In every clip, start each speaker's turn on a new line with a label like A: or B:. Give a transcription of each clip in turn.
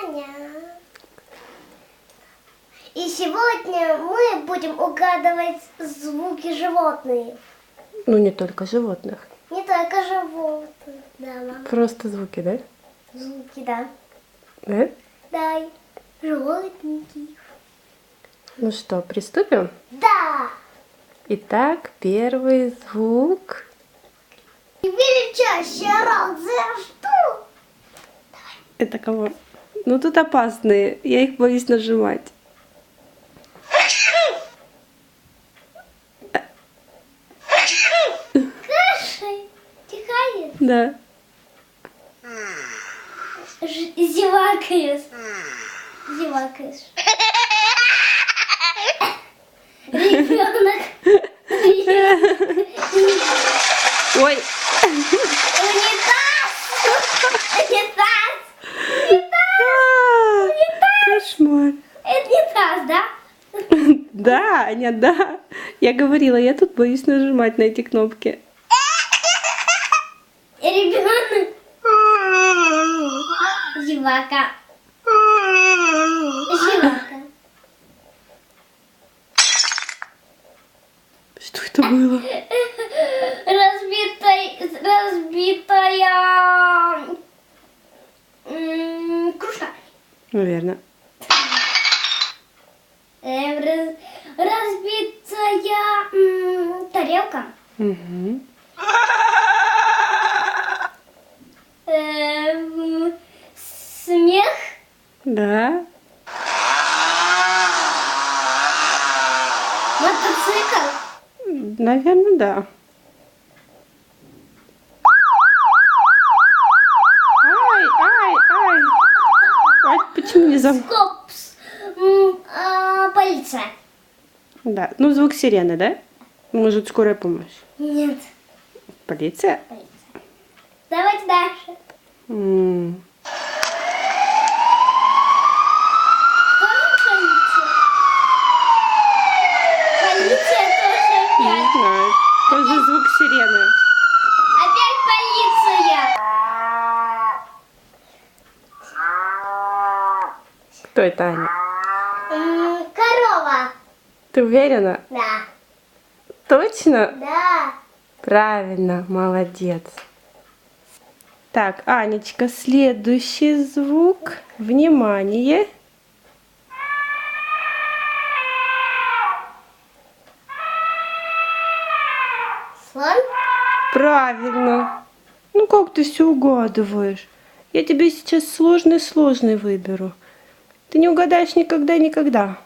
A: Аня. И сегодня мы будем угадывать звуки животных.
B: Ну, не только животных.
A: Не только животных, да, мама.
B: Просто звуки, да?
A: Звуки, да.
B: Да?
A: Да, животники.
B: Ну что, приступим?
A: Да.
B: Итак, первый звук.
A: Величайшая рад за что?
B: Это кого? Ну, тут опасные. Я их боюсь нажимать.
A: Кашей. Тихает.
B: Да.
A: Зевакаешь. Зевакаешь. Ребенок.
B: Ой!
A: Унитаз. Унитаз.
B: Кошмар.
A: Это унитаз, да?
B: Да, Аня, да. Я говорила, я тут боюсь нажимать на эти кнопки.
A: Ребенок. Зевака. Зевака.
B: Что это было?
A: Разбитая кружка.
B: Наверное.
A: Разбитая тарелка.
B: Угу.
A: Смех.
B: Да.
A: Мотоцикл.
B: Наверное, да. Ай, ай, ай. Ай, почему не зам...
A: Копс. Полиция.
B: Да, ну звук сирены, да? Может, скорая помощь.
A: Нет.
B: Полиция?
A: Полиция. Давайте дальше.
B: М,
A: Тоже полиция? Полиция тоже
B: Не
A: опять.
B: знаю. Тоже звук сирены.
A: Опять полиция.
B: Кто это, Аня?
A: Корова.
B: Ты уверена?
A: Да.
B: Точно?
A: Да.
B: Правильно, молодец. Так, Анечка, следующий звук. Внимание.
A: Слон.
B: Правильно. Ну как ты все угадываешь? Я тебе сейчас сложный выберу. Ты не угадаешь никогда.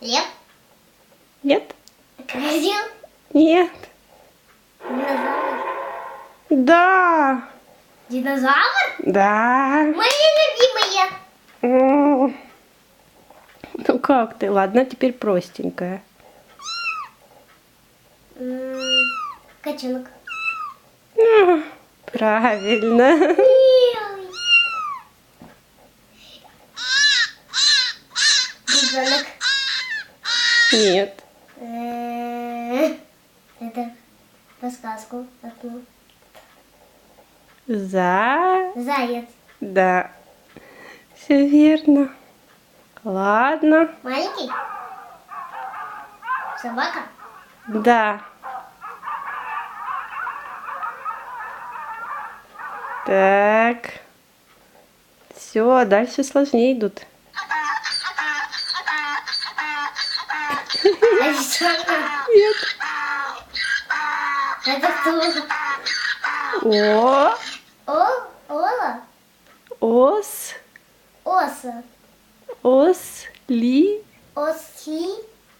A: Лев.
B: Нет?
A: Крокодил.
B: Нет.
A: Динозавр.
B: Да.
A: Динозавр?
B: Да.
A: Мои любимые.
B: М. Ну как ты? Ладно, теперь простенькая.
A: Котенок.
B: Правильно.
A: Милый. Бубенок.
B: Нет.
A: Это подсказку. Одну.
B: Заяц.
A: Заяц.
B: Да. Все верно. Ладно.
A: Маленький. Собака.
B: Да. Так. Все, дальше сложнее идут. Нет.
A: Это кто?
B: О,
A: Ола?
B: ос,
A: Оса.
B: осли.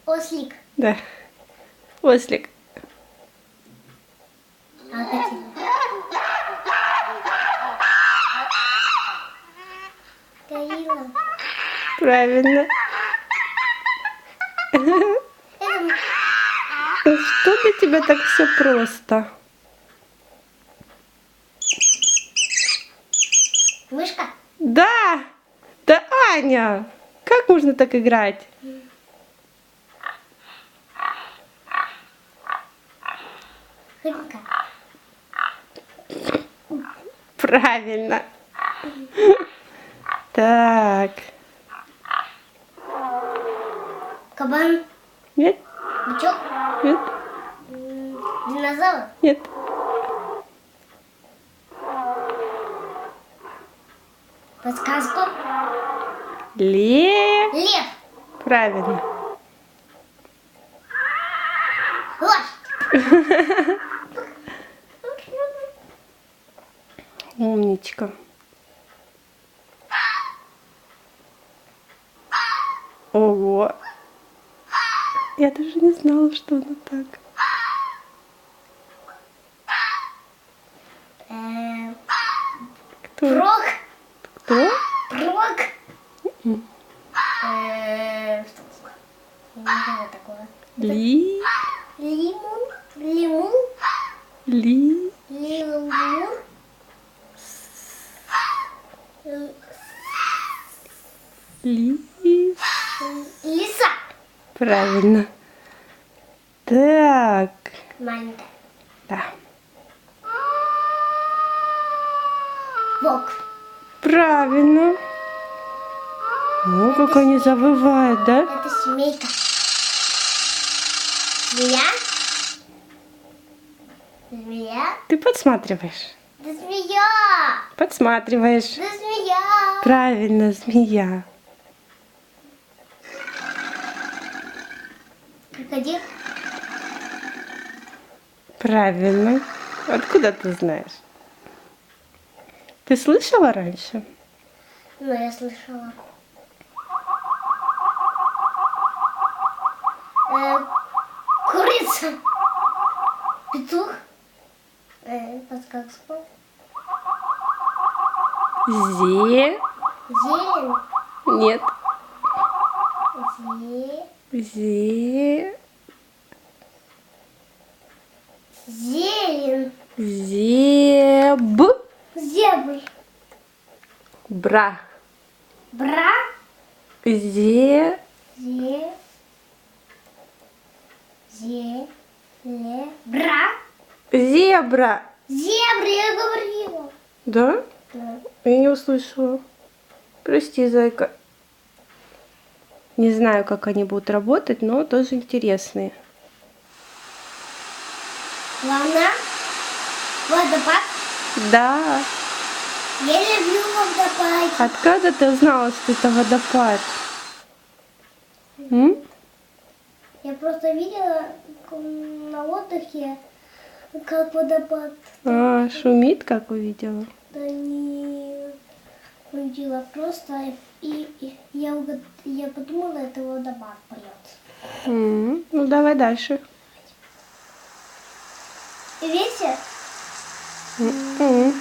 A: Ослик.
B: Да. Ослик.
A: А какие? Горилла.
B: Правильно. Что для тебя так все просто?
A: Мышка.
B: Да! Да, Аня! Как можно так играть?
A: Рыбка.
B: Правильно. Так.
A: Кабан.
B: Нет?
A: Бычок.
B: Нет?
A: Динозавр.
B: Нет?
A: Подсказку.
B: Лев.
A: Лев.
B: Правильно.
A: Лошадь.
B: Умничка. Ого. Я даже не знала, что она так. Кто?
A: Прок.
B: Кто?
A: Прок.
B: М.
A: Что? Я не знаю такого.
B: Ли.
A: Лимон. Лимон.
B: Ли.
A: Лимон.
B: Ли.
A: Лиса.
B: Правильно. Так.
A: Маленькая.
B: Да.
A: Волк.
B: Правильно. Ну, как они завывают, да?
A: Это семейка. Змея. Змея.
B: Ты подсматриваешь.
A: Да змея.
B: Подсматриваешь.
A: Да змея.
B: Правильно, змея.
A: Крокодил.
B: Правильно. Откуда ты знаешь? Ты слышала раньше?
A: Ну, я слышала. Курица. Петух. Подсказку.
B: Зе.
A: Зелень.
B: Нет.
A: Зе.
B: Зе.
A: Зелень.
B: Зеб.
A: Зебр.
B: Бра.
A: Бра.
B: Зе.
A: Зе. Зе. Ле. Бра.
B: Зебра.
A: Зебра, я говорила.
B: Да?
A: Да.
B: Я не услышала. Прости, зайка. Не знаю, как они будут работать, но тоже интересные.
A: Волна. Водопад.
B: Да.
A: Я люблю водопад.
B: Откуда ты узнала, что это водопад? М?
A: Я просто видела на отдыхе, как водопад.
B: А, шумит, как увидела.
A: Да не увидела просто, и я подумала, это водопад поет.
B: Ну, давай дальше.
A: Ветер.
B: М.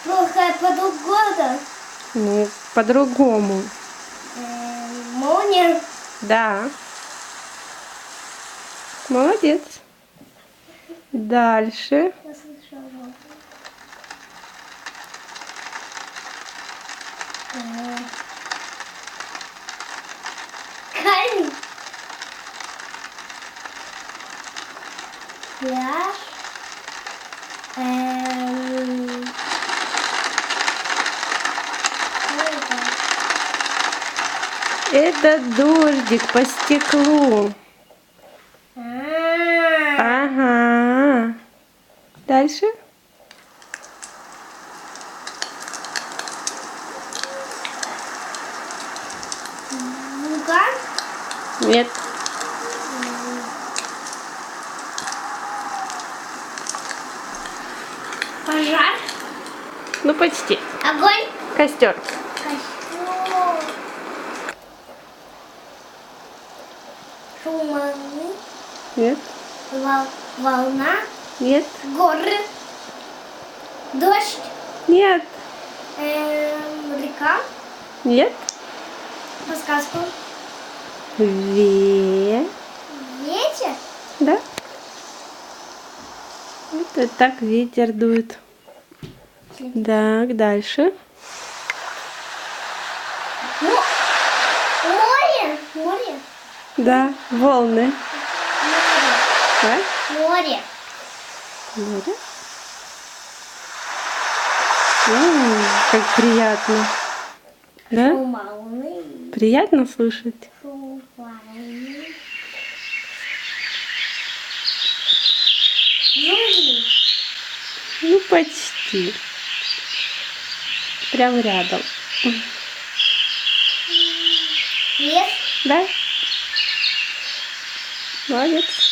A: Плохая погода.
B: Ну, по-другому.
A: Молния.
B: Да. Молодец. Дальше.
A: Я слышала. Камень. Пляж. Что это?
B: Это дождик по стеклу. Ага. Дальше.
A: Вулкан.
B: Нет.
A: Пожар.
B: Ну, почти.
A: Огонь.
B: Костер.
A: Костер. Туманы.
B: Нет.
A: Волна.
B: Нет.
A: Горы. Дождь.
B: Нет.
A: Река.
B: Нет.
A: Подсказку.
B: Ветер.
A: Ветер.
B: Да. Это так ветер дует. Так, дальше.
A: Море. Море.
B: Да, волны.
A: Море.
B: Да?
A: Море.
B: Море. Как приятно. Да?
A: Туманы.
B: Приятно слышать.
A: Туманы. Джунгли.
B: Ну, почти. Прям рядом.
A: Лес.
B: Да? Молодец.